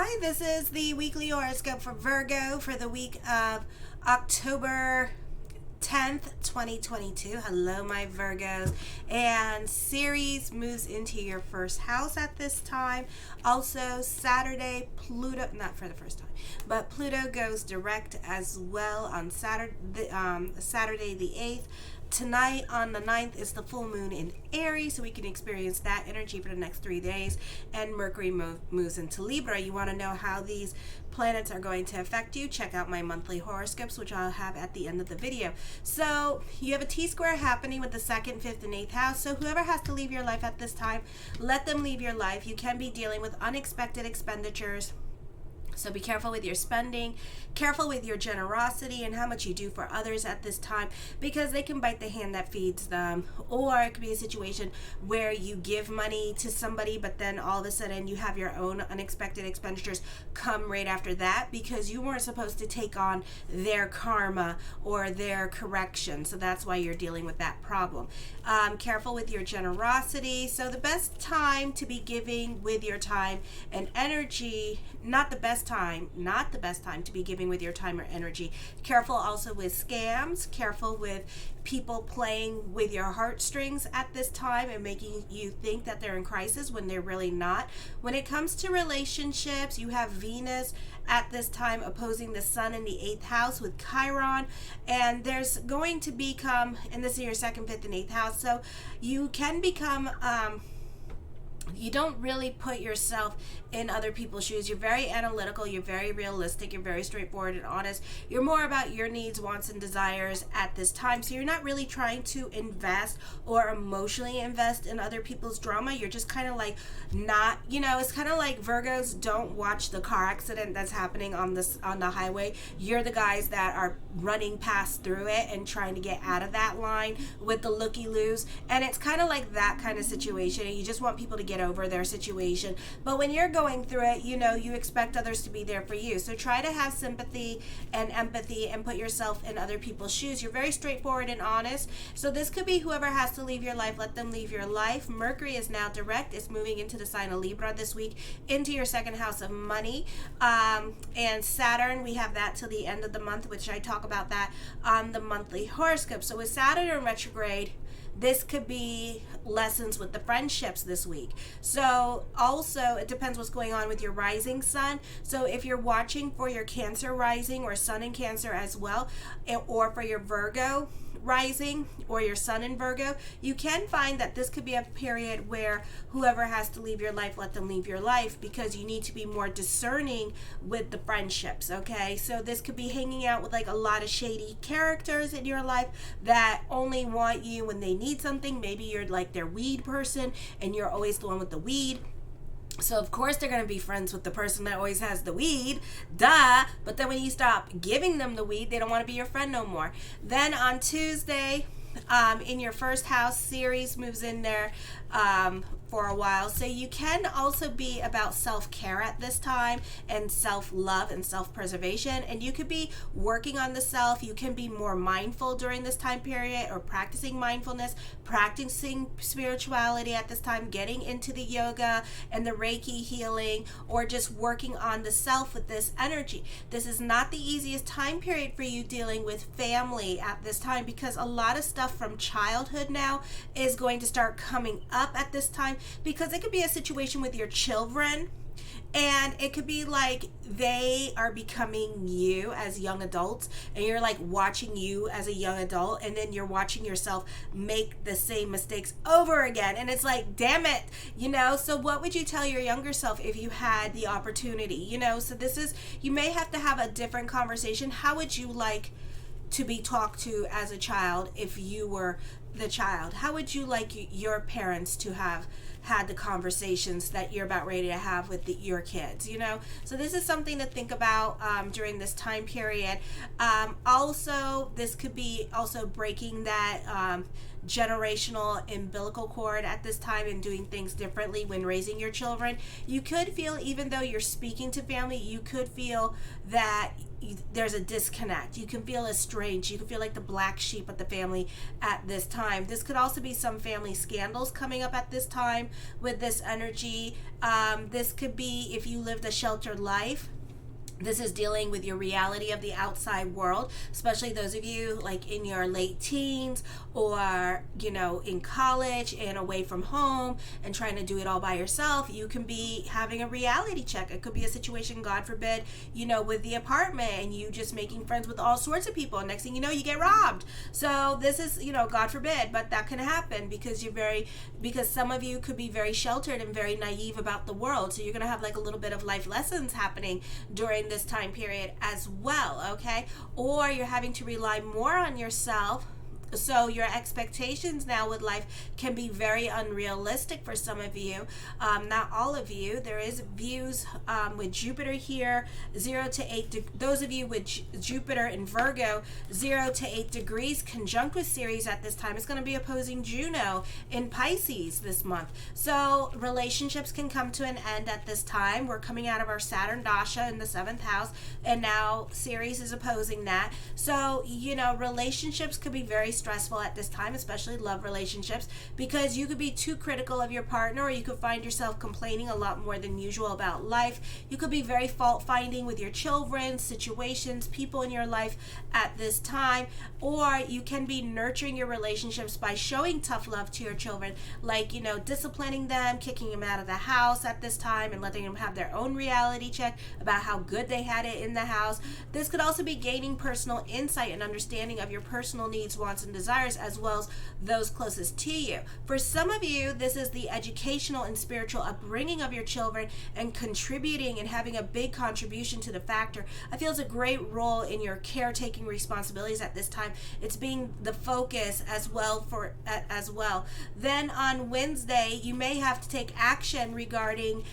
Hi, this is the weekly horoscope for Virgo for the week of October 10th, 2022. Hello, my Virgos. And Ceres moves into your first house at this time. Also, Saturday, Pluto, not for the first time, but Pluto goes direct as well on Saturday the 8th. Tonight on the 9th is the full moon in Aries, so we can experience that energy for the next 3 days. And Mercury moves into Libra. You want to know how these planets are going to affect you? Check out my monthly horoscopes, which I'll have at the end of the video. So you have a T-square happening with the 2nd, 5th, and 8th house. So whoever has to leave your life at this time, let them leave your life. You can be dealing with unexpected expenditures. So be careful with your spending, careful with your generosity and how much you do for others at this time, because they can bite the hand that feeds them. Or it could be a situation where you give money to somebody, but then all of a sudden you have your own unexpected expenditures come right after that because you weren't supposed to take on their karma or their correction. So that's why you're dealing with that problem. Careful with your generosity. So the best time to be giving with your time and energy, not the best time to be giving with your time or energy. Careful also with scams, careful with people playing with your heartstrings at this time and making you think that they're in crisis when they're really not. When it comes to relationships, you have Venus at this time opposing the Sun in the 8th house with Chiron, and there's going to become, and this is your 2nd, 5th, and 8th house, so you can become you don't really put yourself in other people's shoes. You're very analytical, you're very realistic, you're very straightforward and honest. You're more about your needs, wants, and desires at this time. So you're not really trying to invest or emotionally invest in other people's drama. You're just kind of like not, it's kind of like Virgos don't watch the car accident that's happening on the highway. You're the guys that are running past through it and trying to get out of that line with the looky-loos. And it's kind of like that kind of situation. And you just want people to get over their situation. But when you're going through it, you expect others to be there for you. So try to have sympathy and empathy and put yourself in other people's shoes. You're very straightforward and honest. So this could be whoever has to leave your life, let them leave your life. Mercury is now direct. It's moving into the sign of Libra this week, into your 2nd house of money. And Saturn, we have that till the end of the month, which I talk about that on the monthly horoscope. So with Saturn in retrograde, this could be lessons with the friendships this week. So also, it depends what's going on with your rising sun. So if you're watching for your Cancer rising or sun in Cancer as well, or for your Virgo rising or your sun in Virgo, you can find that this could be a period where whoever has to leave your life, let them leave your life, because you need to be more discerning with the friendships, okay? So this could be hanging out with like a lot of shady characters in your life that only want you when they need something. Maybe you're like their weed person and you're always the one with the weed. So of course they're going to be friends with the person that always has the weed, duh. But then when you stop giving them the weed, they don't want to be your friend no more. Then on Tuesday, in your first house, Ceres moves in there for a while. So you can also be about self-care at this time and self-love and self-preservation. And you could be working on the self. You can be more mindful during this time period, or practicing mindfulness, practicing spirituality at this time, getting into the yoga and the Reiki healing, or just working on the self with this energy. This is not the easiest time period for you dealing with family at this time, because a lot of stuff from childhood now is going to start coming up at this time, because it could be a situation with your children, and it could be like they are becoming you as young adults, and you're like watching you as a young adult, and then you're watching yourself make the same mistakes over again, and it's like, damn it, so what would you tell your younger self if you had the opportunity? So this is, you may have to have a different conversation. How would you like to be talked to as a child if you were the child? How would you like your parents to have had the conversations that you're about ready to have with your kids? So this is something to think about during this time period. Also, this could be also breaking that generational umbilical cord at this time and doing things differently when raising your children. You could feel, even though you're speaking to family, you could feel that there's a disconnect. You can feel estranged. You can feel like the black sheep of the family at this time. This could also be some family scandals coming up at this time. with this energy. This could be if you lived a sheltered life. This is dealing with your reality of the outside world, especially those of you like in your late teens or, in college and away from home and trying to do it all by yourself. You can be having a reality check. It could be a situation, God forbid, with the apartment and you just making friends with all sorts of people. And next thing you know, you get robbed. So this is, God forbid, but that can happen because because some of you could be very sheltered and very naive about the world. So you're going to have like a little bit of life lessons happening during this time period as well, okay? Or you're having to rely more on yourself. So your expectations now with life can be very unrealistic for some of you, not all of you. There is views with Jupiter here, 0 to 8. Those of you with Jupiter in Virgo, 0 to 8 degrees conjunct with Ceres at this time. It's going to be opposing Juno in Pisces this month. So relationships can come to an end at this time. We're coming out of our Saturn Dasha in the 7th house, and now Ceres is opposing that. So, relationships could be very stressful at this time, especially love relationships, because you could be too critical of your partner, or you could find yourself complaining a lot more than usual about life. You could be very fault finding with your children, situations, people in your life at this time, or you can be nurturing your relationships by showing tough love to your children, like disciplining them, kicking them out of the house at this time, and letting them have their own reality check about how good they had it in the house. This could also be gaining personal insight and understanding of your personal needs, wants, and desires, as well as those closest to you. For some of you, this is the educational and spiritual upbringing of your children and contributing and having a big contribution to the factor. I feel it's a great role in your caretaking responsibilities at this time. It's being the focus as well. Then on Wednesday, you may have to take action regarding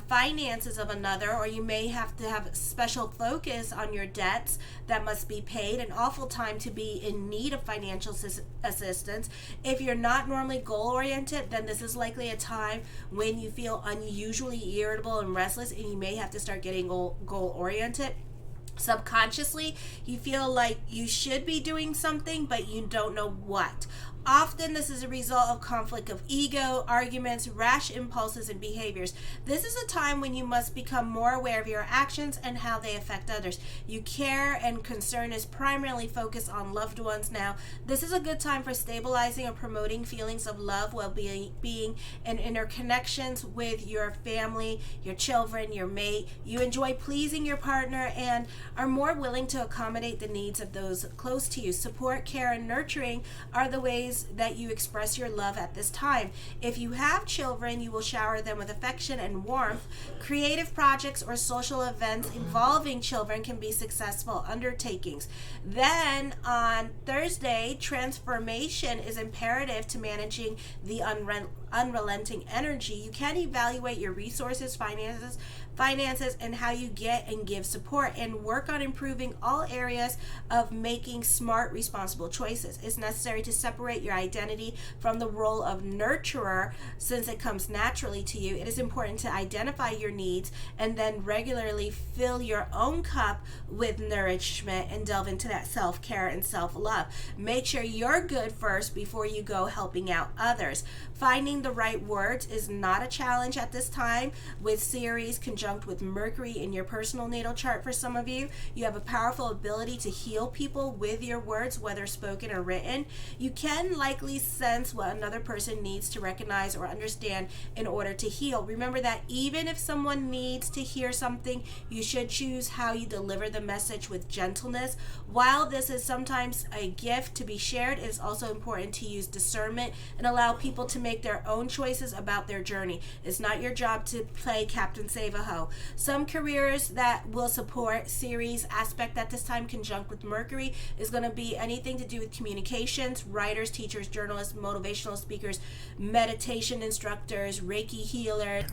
finances of another, or you may have to have special focus on your debts that must be paid. An awful time to be in need of financial assistance. If you're not normally goal oriented, then this is likely a time when you feel unusually irritable and restless, and you may have to start getting goal oriented. Subconsciously, you feel like you should be doing something, but you don't know what. Often this is a result of conflict of ego, arguments, rash impulses, and behaviors. This is a time when you must become more aware of your actions and how they affect others. Your care and concern is primarily focused on loved ones now. This is a good time for stabilizing and promoting feelings of love, well-being, and interconnections with your family, your children, your mate. You enjoy pleasing your partner and are more willing to accommodate the needs of those close to you. Support, care, and nurturing are the ways that you express your love at this time. If you have children, you will shower them with affection and warmth. Creative projects or social events involving children can be successful undertakings. Then on Thursday, transformation is imperative to managing the unrelenting energy. You can evaluate your resources, finances, and how you get and give support, and work on improving all areas of making smart, responsible choices. It's necessary to separate your identity from the role of nurturer, since it comes naturally to you. It is important to identify your needs and then regularly fill your own cup with nourishment and delve into that self-care and self-love. Make sure you're good first before you go helping out others. Finding the right words is not a challenge at this time. With Ceres conjunct with Mercury in your personal natal chart, for some of you, you have a powerful ability to heal people with your words, whether spoken or written. You can likely sense what another person needs to recognize or understand in order to heal. Remember that even if someone needs to hear something, you should choose how you deliver the message with gentleness. While this is sometimes a gift to be shared, it is also important to use discernment and allow people to make their own choices about their journey. It's not your job to play Captain Save-A-Ho. Some careers that will support Ceres aspect at this time conjunct with Mercury is going to be anything to do with communications, writers, teachers, journalists, motivational speakers, meditation instructors, Reiki healers.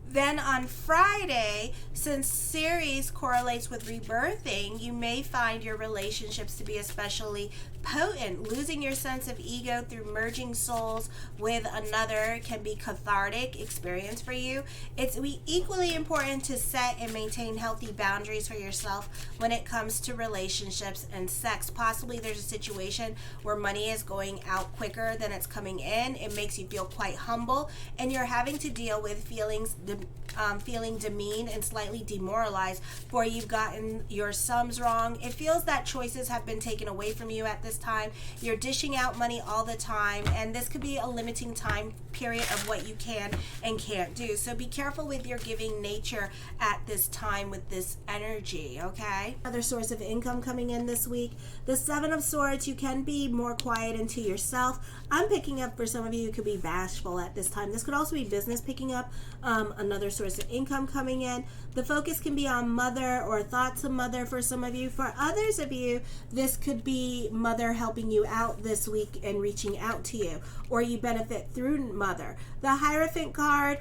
Then on Friday, since Ceres correlates with rebirthing, you may find your relationships to be especially potent. Losing your sense of ego through merging souls with another can be cathartic experience for you. It's equally important to set and maintain healthy boundaries for yourself when it comes to relationships and sex. Possibly there's a situation where money is going out quicker than it's coming in. It makes you feel quite humble, and you're having to deal with feeling demeaned and slightly demoralized for you've gotten your sums wrong. It feels that choices have been taken away from you at this time. You're dishing out money all the time, and this could be a limiting time period of what you can and can't do. So be careful with your giving nature at this time with this energy, okay? Another source of income coming in this week. The Seven of Swords, you can be more quiet into yourself. I'm picking up for some of you, you could be bashful at this time. This could also be business picking up, another source of income coming in. The focus can be on mother or thoughts of mother for some of you. For others of you, this could be mother helping you out this week and reaching out to you, or you benefit through mother. The Hierophant card,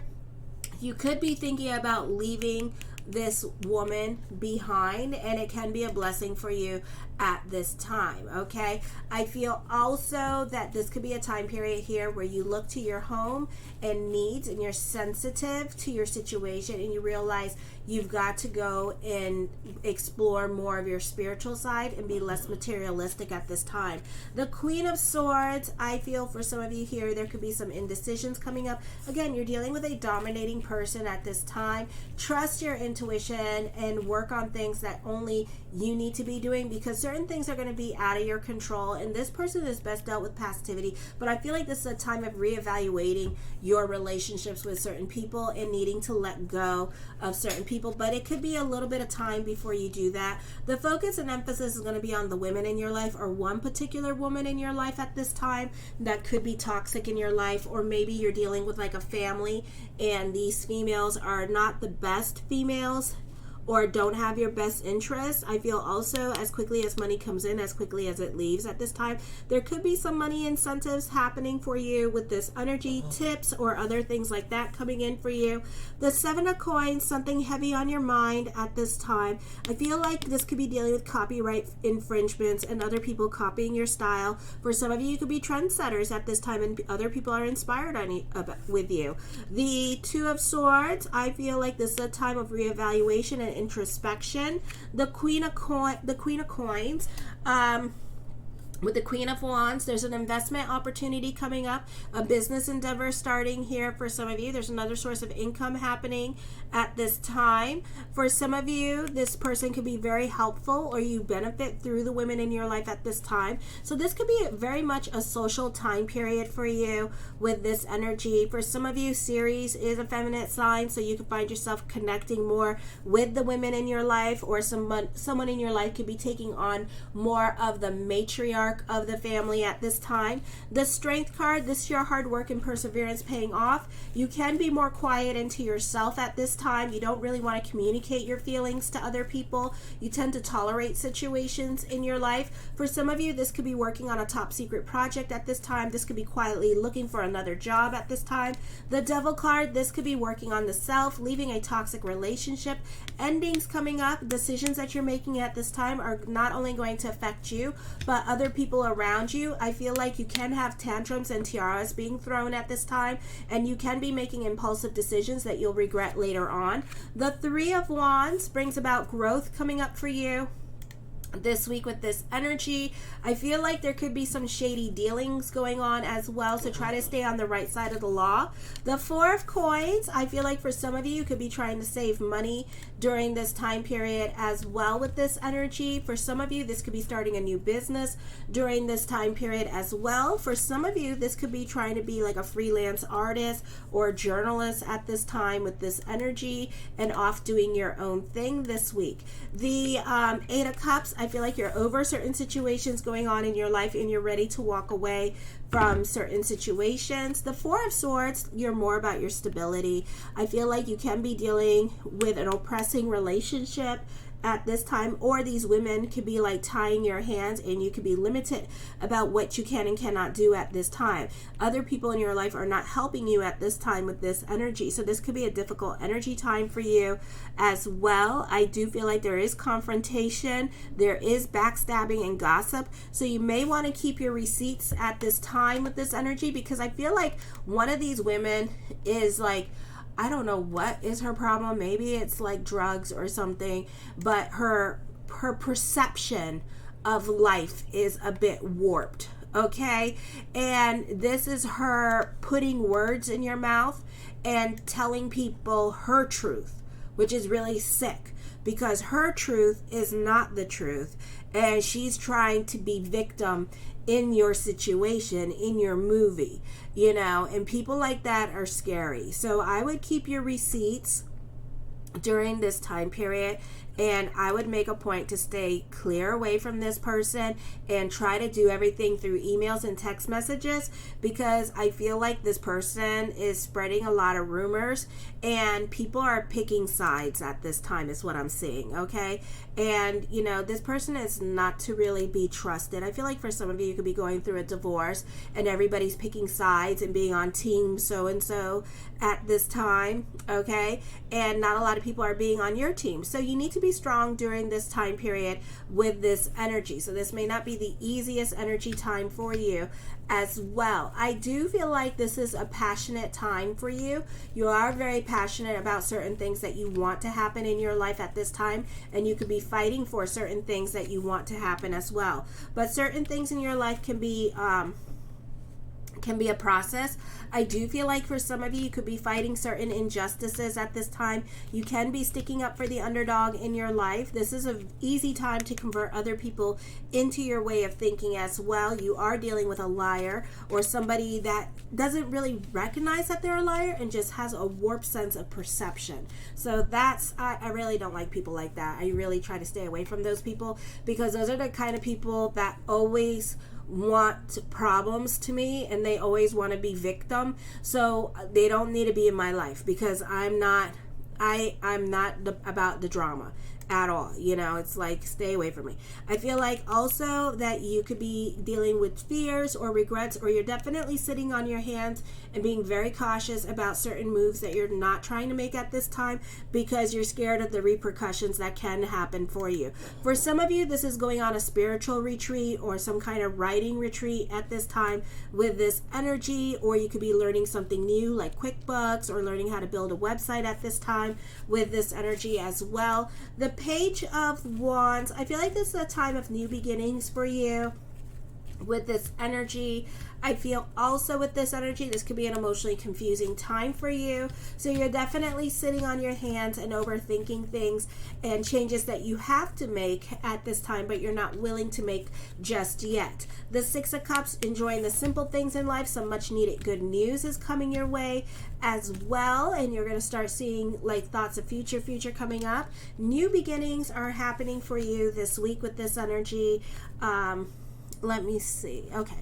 you could be thinking about leaving this woman behind, and it can be a blessing for you at this time, okay? I feel also that this could be a time period here where you look to your home and needs, and you're sensitive to your situation, and you realize you've got to go and explore more of your spiritual side and be less materialistic at this time. The Queen of Swords, I feel for some of you here, there could be some indecisions coming up. Again, you're dealing with a dominating person at this time. Trust your intuition and work on things that only you need to be doing, because certain things are going to be out of your control, and this person is best dealt with passivity. But I feel like this is a time of reevaluating your relationships with certain people and needing to let go of certain people, but it could be a little bit of time before you do that. The focus and emphasis is going to be on the women in your life, or one particular woman in your life at this time that could be toxic in your life, or maybe you're dealing with like a family and these females are not the best females or don't have your best interests. I feel also as quickly as money comes in, as quickly as it leaves at this time. There could be some money incentives happening for you with this energy, tips or other things like that coming in for you. The Seven of Coins, something heavy on your mind at this time. I feel like this could be dealing with copyright infringements and other people copying your style. For some of you, you could be trendsetters at this time, and other people are inspired with you. The Two of Swords, I feel like this is a time of reevaluation and introspection. The Queen of Coins, with the Queen of Wands, there's an investment opportunity coming up, a business endeavor starting here for some of you. There's another source of income happening at this time. For some of you, this person could be very helpful, or you benefit through the women in your life at this time. So this could be very much a social time period for you with this energy. For some of you, Ceres is a feminine sign, so you can find yourself connecting more with the women in your life, or someone in your life could be taking on more of the matriarch of the family at this time. The Strength card, this is your hard work and perseverance paying off. You can be more quiet into yourself at this time. You don't really want to communicate your feelings to other people. You tend to tolerate situations in your life. For some of you, this could be working on a top secret project at this time. This could be quietly looking for another job at this time. The Devil card, this could be working on the self, leaving a toxic relationship. Endings coming up. Decisions that you're making at this time are not only going to affect you, but other people around you. I feel like you can have tantrums and tiaras being thrown at this time, and you can be making impulsive decisions that you'll regret later on. The Three of Wands brings about growth coming up for you this week with this energy. I feel like there could be some shady dealings going on as well, so try to stay on the right side of the law. The Four of Coins, I feel like for some of you, you could be trying to save money during this time period as well with this energy. For some of you, this could be starting a new business during this time period as well. For some of you, this could be trying to be like a freelance artist or journalist at this time with this energy, and off doing your own thing this week. The Eight of Cups, I feel like you're over certain situations going on in your life and you're ready to walk away from certain situations. The Four of Swords, you're more about your stability. I feel like you can be dealing with an oppressing relationship at this time, or these women could be like tying your hands, and you could be limited about what you can and cannot do at this time. Other people in your life are not helping you at this time with this energy, so this could be a difficult energy time for you as well. I do feel like there is confrontation, there is backstabbing and gossip, so you may want to keep your receipts at this time with this energy, because I feel like one of these women is like, I don't know what is her problem. Maybe it's like drugs or something, but her perception of life is a bit warped, okay? And this is her putting words in your mouth and telling people her truth, which is really sick, because her truth is not the truth, and she's trying to be victim in your situation, in your movie, you know, and people like that are scary. So I would keep your receipts during this time period, and I would make a point to stay clear away from this person and try to do everything through emails and text messages, because I feel like this person is spreading a lot of rumors and people are picking sides at this time is what I'm seeing, okay? And, you know, this person is not to really be trusted. I feel like for some of you, you could be going through a divorce and everybody's picking sides and being on team so-and-so at this time, okay? And not a lot of people are being on your team. So you need to be strong during this time period with this energy. So this may not be the easiest energy time for you as well. I do feel like this is a passionate time for you. You are very passionate about certain things that you want to happen in your life at this time, and you could be fighting for certain things that you want to happen as well. But certain things in your life can be a process. I do feel like for some of you, you could be fighting certain injustices at this time. You can be sticking up for the underdog in your life. This is an easy time to convert other people into your way of thinking as well. You are dealing with a liar or somebody that doesn't really recognize that they're a liar and just has a warped sense of perception. So that's, I really don't like people like that. I really try to stay away from those people, because those are the kind of people that always want problems to me, and they always want to be victim. So they don't need to be in my life, because I'm not about the drama at all. You know, it's like, stay away from me. I feel like also that you could be dealing with fears or regrets, or you're definitely sitting on your hands and being very cautious about certain moves that you're not trying to make at this time, because you're scared of the repercussions that can happen for you. For some of you, this is going on a spiritual retreat or some kind of writing retreat at this time with this energy, or you could be learning something new like QuickBooks, or learning how to build a website at this time with this energy as well. The Page of Wands, I feel like this is a time of new beginnings for you with this energy. I feel also with this energy, this could be an emotionally confusing time for you. So you're definitely sitting on your hands and overthinking things and changes that you have to make at this time, but you're not willing to make just yet. The Six of Cups, enjoying the simple things in life. Some much needed good news is coming your way as well, and you're going to start seeing like thoughts of future coming up. New beginnings are happening for you this week with this energy. Let me see. Okay.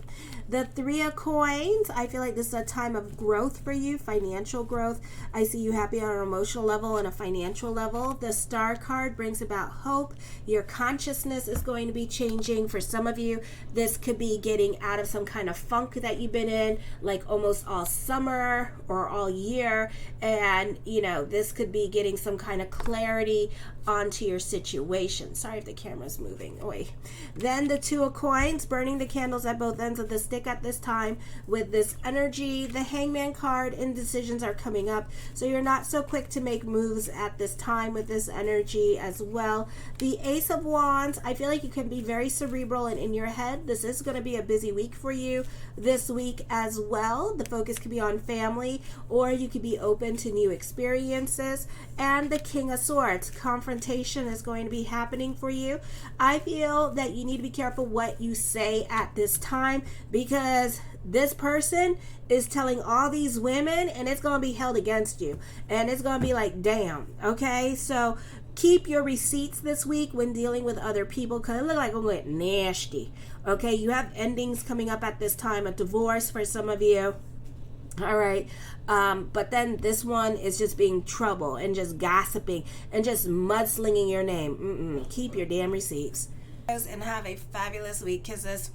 The Three of Coins, I feel like this is a time of growth for you, financial growth. I see you happy on an emotional level and a financial level. The Star card brings about hope. Your consciousness is going to be changing. For some of you, this could be getting out of some kind of funk that you've been in, like almost all summer or all year. And, you know, this could be getting some kind of clarity onto your situation. Sorry if the camera's moving. Oh, wait. Then the Two of Coins, burning the candles at both ends of the stick at this time with this energy. The Hangman card, indecisions are coming up, so you're not so quick to make moves at this time with this energy as well. The Ace of Wands, I feel like you can be very cerebral and in your head. This is going to be a busy week for you this week as well. The focus could be on family, or you could be open to new experiences. And the King of Swords, confrontation is going to be happening for you. I feel that you need to be careful what you say at this time, because this person is telling all these women, and it's going to be held against you, and it's going to be like, damn. Okay, so keep your receipts this week when dealing with other people, because it looks like it went nasty. Okay, you have endings coming up at this time, a divorce for some of you. All right. But then this one is just being trouble and just gossiping and just mudslinging your name. Keep your damn receipts. And have a fabulous week. Kisses.